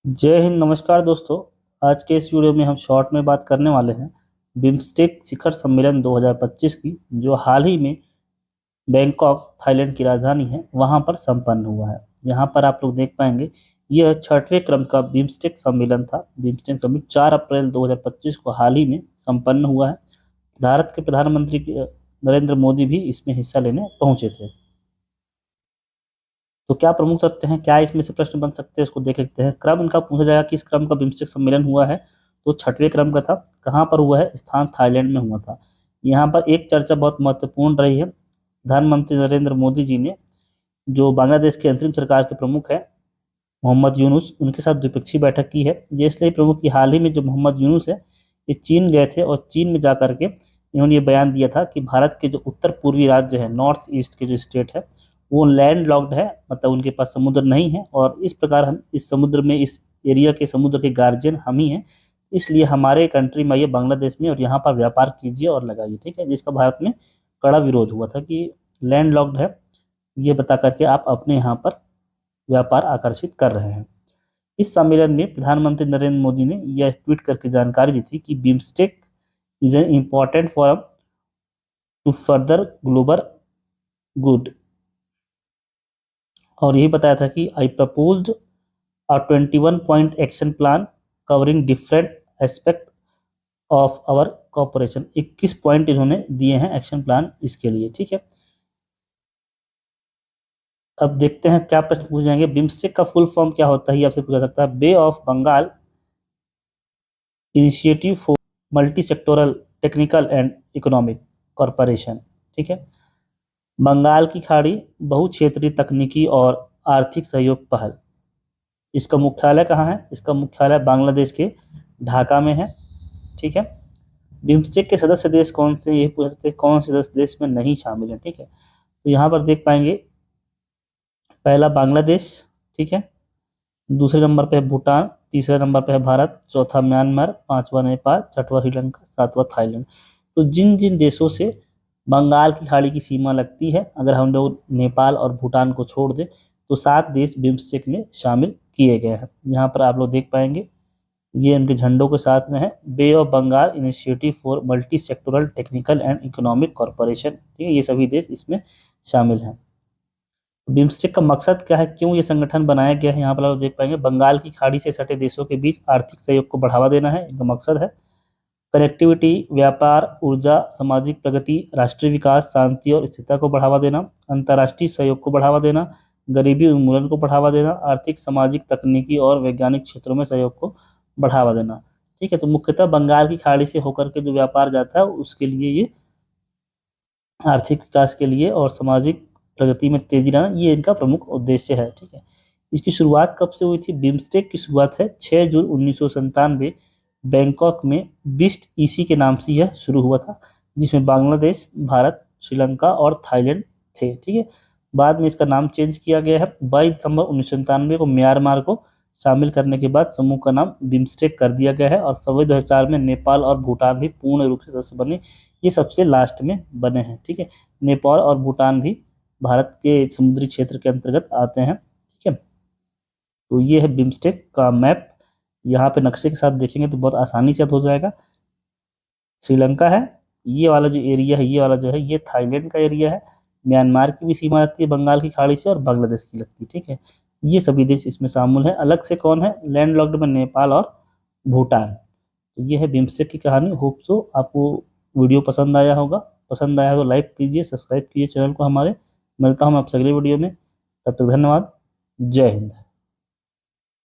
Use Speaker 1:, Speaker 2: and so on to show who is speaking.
Speaker 1: जय हिंद। नमस्कार दोस्तों। आज के इस वीडियो में हम शॉर्ट में बात करने वाले हैं बिम्स्टेक शिखर सम्मेलन 2025 की, जो हाल ही में बैंकॉक थाईलैंड की राजधानी है वहां पर संपन्न हुआ है। यहाँ पर आप लोग देख पाएंगे यह 6वें क्रम का बिम्स्टेक सम्मेलन था। बिम्स्टेक समिट 4 अप्रैल 2025 को हाल ही में संपन्न हुआ है। भारत के प्रधानमंत्री नरेंद्र मोदी भी इसमें हिस्सा लेने पहुंचे थे। तो क्या प्रमुख तथ्य हैं, क्या इसमें से प्रश्न बन सकते हैं, इसको देख लेते हैं। क्रम इनका पूछा जाएगा कि इस क्रम का बिम्स्टेक सम्मेलन हुआ है तो 6वें क्रम का था। कहाँ पर हुआ है? स्थान थाईलैंड में हुआ था। यहाँ पर एक चर्चा बहुत महत्वपूर्ण रही है। प्रधानमंत्री नरेंद्र मोदी जी ने, जो बांग्लादेश के अंतरिम सरकार के प्रमुख है मोहम्मद यूनुस, उनके साथ द्विपक्षीय बैठक की है। ये इसलिए प्रमुख की हाल ही में जो मोहम्मद यूनुस है ये चीन गए थे और चीन में जाकर के इन्होंने ये बयान दिया था कि भारत के जो उत्तर पूर्वी राज्य है, नॉर्थ ईस्ट के जो स्टेट है, वो लैंड लॉक्ड है, मतलब उनके पास समुद्र नहीं है और इस प्रकार हम इस समुद्र में, इस एरिया के समुद्र के गार्जियन हम ही हैं। इसलिए हमारे कंट्री में आइए, बांग्लादेश में, और यहाँ पर व्यापार कीजिए और लगाइए। ठीक है, जिसका भारत में कड़ा विरोध हुआ था कि लैंड लॉक्ड है, ये बता करके आप अपने यहाँ पर व्यापार आकर्षित कर रहे हैं। इस सम्मेलन में प्रधानमंत्री नरेंद्र मोदी ने यह ट्वीट करके जानकारी दी थी कि BIMSTEC is an important forum to further global good, और यही बताया था कि I proposed a 21 point action plan covering different aspect of our cooperation. 21 point इन्होंने दिए हैं एक्शन प्लान इसके लिए। ठीक है, अब देखते हैं क्या प्रश्न पूछ जाएंगे। बिम्स्टेक का फुल फॉर्म क्या होता है, ये आपसे पूछा सकता है। Bay of Bengal initiative for multi sectoral technical and economic corporation. ठीक है, बंगाल की खाड़ी बहुक्षेत्रीय तकनीकी और आर्थिक सहयोग पहल। इसका मुख्यालय कहाँ है? इसका मुख्यालय बांग्लादेश के ढाका में है। ठीक है, बिम्स्टेक के सदस्य देश कौन से, ये पूछ सकते हैं कौन से सदस्य देश में नहीं शामिल है। ठीक है, तो यहाँ पर देख पाएंगे पहला बांग्लादेश, ठीक है, दूसरे नंबर पे है भूटान, तीसरे नंबर पे है भारत, चौथा म्यांमार, पांचवा नेपाल, छठवां श्रीलंका, सातवां थाईलैंड। तो जिन जिन देशों से बंगाल की खाड़ी की सीमा लगती है, अगर हम लोग नेपाल और भूटान को छोड़ दें तो 7 देश बिम्स्टेक में शामिल किए गए हैं। यहाँ पर आप लोग देख पाएंगे ये उनके झंडों के साथ में है, bay of Bengal initiative for multi sectoral technical and economic corporation. ठीक है, ये सभी देश इसमें शामिल हैं। बिम्स्टेक का मकसद क्या है, क्यों ये संगठन बनाया गया है, यहाँ पर आप देख पाएंगे बंगाल की खाड़ी से सटे देशों के बीच आर्थिक सहयोग को बढ़ावा देना है इनका मकसद है। कनेक्टिविटी, व्यापार, ऊर्जा, सामाजिक प्रगति, राष्ट्रीय विकास, शांति और स्थिरता को बढ़ावा देना, अंतर्राष्ट्रीय सहयोग को बढ़ावा देना, गरीबी उन्मूलन को बढ़ावा देना, आर्थिक, सामाजिक, तकनीकी और वैज्ञानिक क्षेत्रों में सहयोग को बढ़ावा देना। ठीक है, तो मुख्यतः बंगाल की खाड़ी से होकर के जो व्यापार जाता है उसके लिए, ये आर्थिक विकास के लिए और सामाजिक प्रगति में तेजी लाना, ये इनका प्रमुख उद्देश्य है। ठीक है, इसकी शुरुआत कब से हुई थी? बिम्स्टेक की शुरुआत है 6 जून 1997 बैंकॉक में बिस्ट ईसी के नाम से यह शुरू हुआ था, जिसमें बांग्लादेश, भारत, श्रीलंका और थाईलैंड थे। ठीक है, बाद में इसका नाम चेंज किया गया है। 22 दिसंबर 1997 को म्यांमार को शामिल करने के बाद समूह का नाम बिम्स्टेक कर दिया गया है और फरवरी 2004 में नेपाल और भूटान भी पूर्ण रूप से सदस्य बने। ये सबसे लास्ट में बने हैं। ठीक है, नेपाल और भूटान भी भारत के समुद्री क्षेत्र के अंतर्गत आते हैं। ठीक है, तो ये है बिम्स्टेक का मैप। यहाँ पे नक्शे के साथ देखेंगे तो बहुत आसानी से याद हो जाएगा। श्रीलंका है, ये वाला जो एरिया है, ये वाला जो है, ये थाईलैंड का एरिया है। म्यांमार की भी सीमा लगती है बंगाल की खाड़ी से और बांग्लादेश की लगती है। ठीक है, ये सभी देश इसमें शामिल है। अलग से कौन है? लैंड लॉक्ड में नेपाल और भूटान। तो ये है बिम्स्टेक की कहानी। होप सो आपको वीडियो पसंद आया होगा। पसंद आया तो लाइक कीजिए, सब्सक्राइब कीजिए चैनल को हमारे। मिलता हूँ मैं आपसे अगले वीडियो में। तब तक धन्यवाद। जय हिंद।